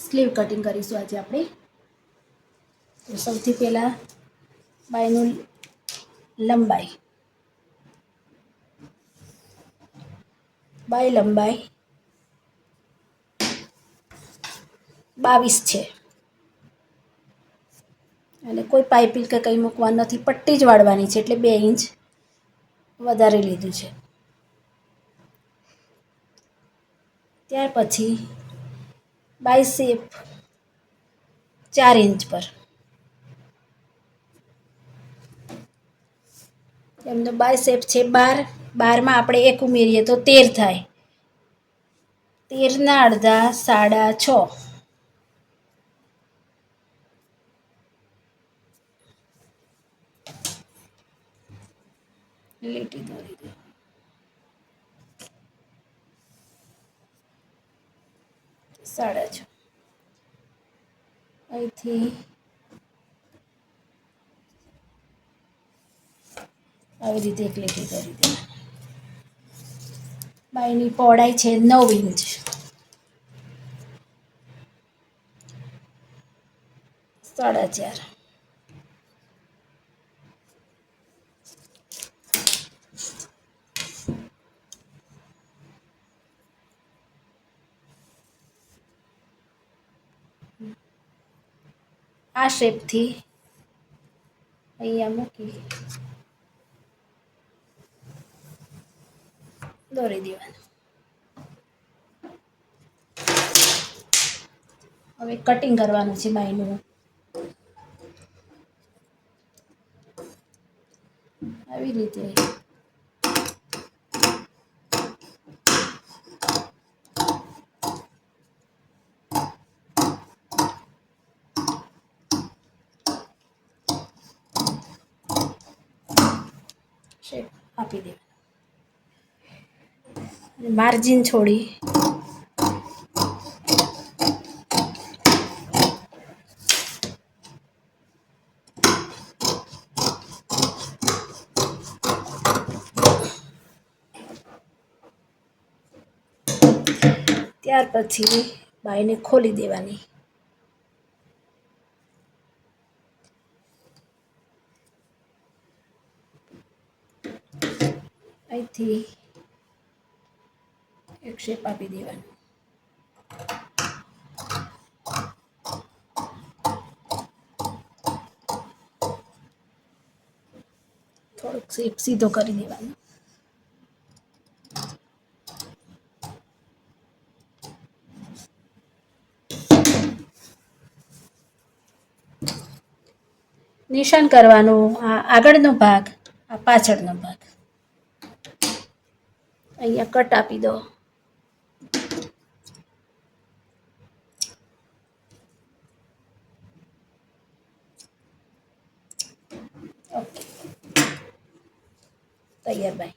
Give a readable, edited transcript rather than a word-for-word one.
Slew cutting કરીશું આજે આપણે. તો સૌથી પહેલાં બાયનું લંબાઈ, બાય લંબાઈ 22 છે અને કોઈ પાઇપિંગ કે કંઈ મૂકવાનું નથી, પટ્ટી જ વાળવાની છે એટલે 2 ઇંચ વધારે લીધું છે. ત્યાર પછી બાયસેપ 4 ઇંચ પર, એમનો બાયસેપ છે 12, 12માં આપણે 1 ઉમેરીએ તો 13 થાય. 13ના અડધા 6.5. લીટી દોરી દો. સાડા 6 અહીંથી આવી રીતે એક લીટી કરી દો. બાયની પહોળાઈ છે 9 ઇંચ, 4.5. આ શેપથી અહીંયા મૂકી દોરી દેવાનું. હવે કટિંગ કરવાનું છે બાયનું. આવી રીતે શેપ આપી દેવાનું. માર્જિન છોડી ત્યાર પછી બાયને ખોલી દેવાની. અહીંથી એક શેપ આપી દેવાની. થોડોક શેપ સીધો કરી દેવાનો. નિશાન કરવાનું આ આગળનો ભાગ, આ પાછળનો ભાગ. અહીંયા કટ આપી દો. ઓકે, તૈયાર બાય.